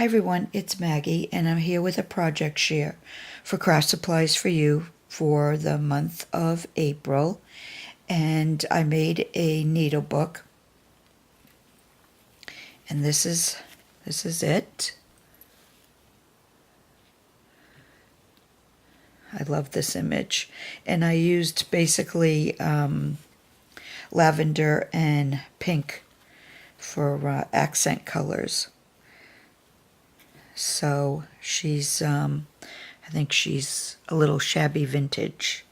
Hi everyone, it's Maggie and I'm here with a project share for Craft Supplies for You for the month of April. And I made a needle book, and this is it. I love this image, and I used basically lavender and pink for accent colors. So she's I think she's a little shabby vintage.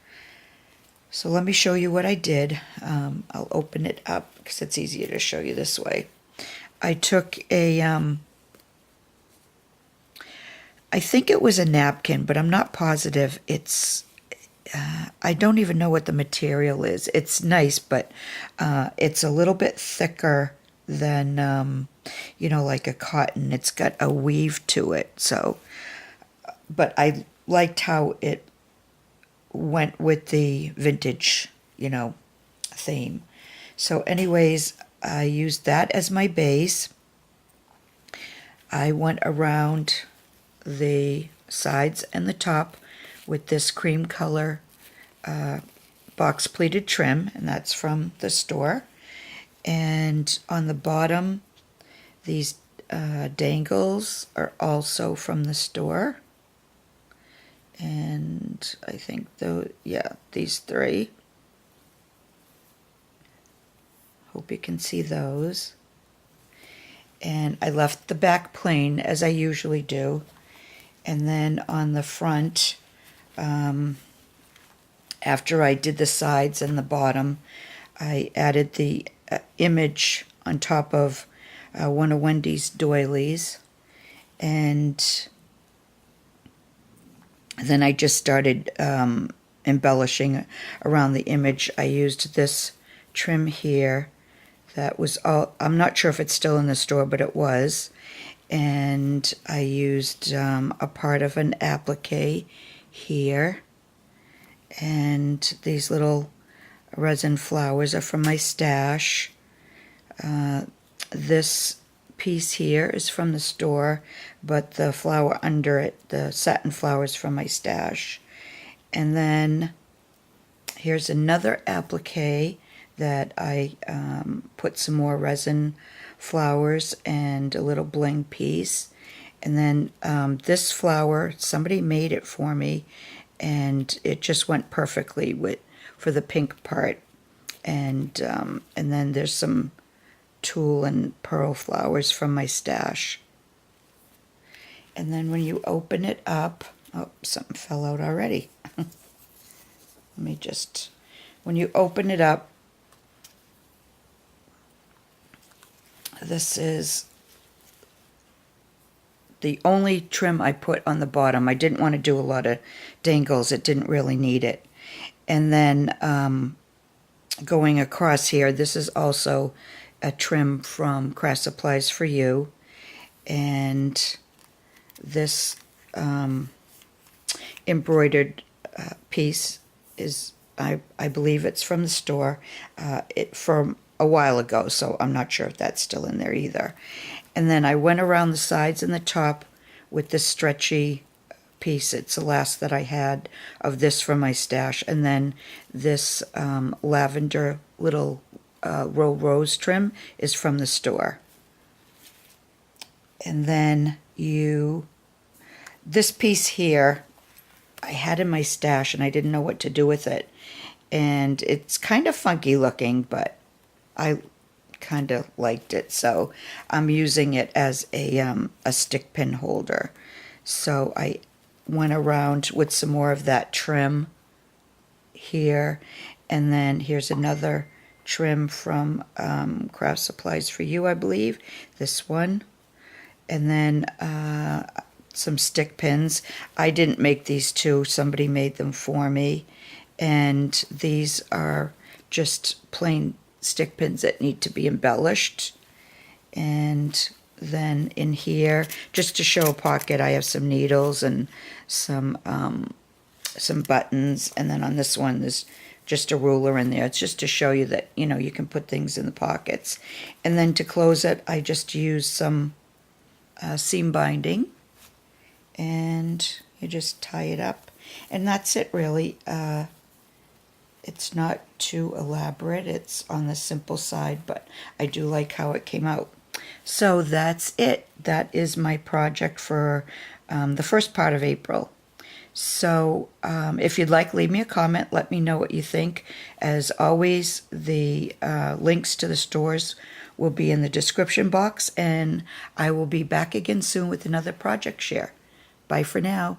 So let me show you what I did. I'll open it up because it's easier to show you this way. I took a I think it was a napkin, but I'm not positive. It's I don't even know what the material is. It's nice, but it's a little bit thicker than like a cotton. It's got a weave to it. So, but I liked how it went with the vintage, theme. So anyways, I used that as my base. I went around the sides and the top with this cream color box pleated trim, and that's from the store. And on the bottom, these dangles are also from the store. And I think these three. Hope you can see those. And I left the back plain as I usually do. And then on the front, after I did the sides and the bottom, I added the image on top of one of Wendy's doilies. And then I just started embellishing around the image. I used this trim here that was all, I'm not sure if it's still in the store, but it was. And I used a part of an applique here. And these little resin flowers are from my stash. This piece here is from the store, but the flower under it, the satin flowers, from my stash. And then here's another applique that I put some more resin flowers and a little bling piece. And then this flower, somebody made it for me, and it just went perfectly for the pink part. And then there's some tulle and pearl flowers from my stash. And then when you open it up, oh, something fell out already. When you open it up, this is the only trim I put on the bottom. I didn't want to do a lot of dangles. It didn't really need it. And then going across here, this is also a trim from Craft Supplies for You. And this embroidered piece is, I believe it's from the store, from a while ago, so I'm not sure if that's still in there either. And then I went around the sides and the top with this stretchy piece. It's the last that I had of this from my stash. And then this lavender little rose trim is from the store. And then this piece here, I had in my stash and I didn't know what to do with it. And it's kind of funky looking, but I kind of liked it, so I'm using it as a stick pin holder. So I went around with some more of that trim here, and then here's another trim from Craft Supplies for You, I believe, this one. And then some stick pins. I didn't make these two, somebody made them for me. And these are just plain stick pins that need to be embellished. And then in here, just to show a pocket, I have some needles and some buttons. And then on this one, there's just a ruler in there. It's just to show you that, you can put things in the pockets. And then to close it, I just use some seam binding, and you just tie it up, and that's it really. It's not too elaborate, it's on the simple side, but I do like how it came out. So that's it. That is my project for the first part of April. So if you'd like, leave me a comment. Let me know what you think. As always, the links to the stores will be in the description box, and I will be back again soon with another project share. Bye for now.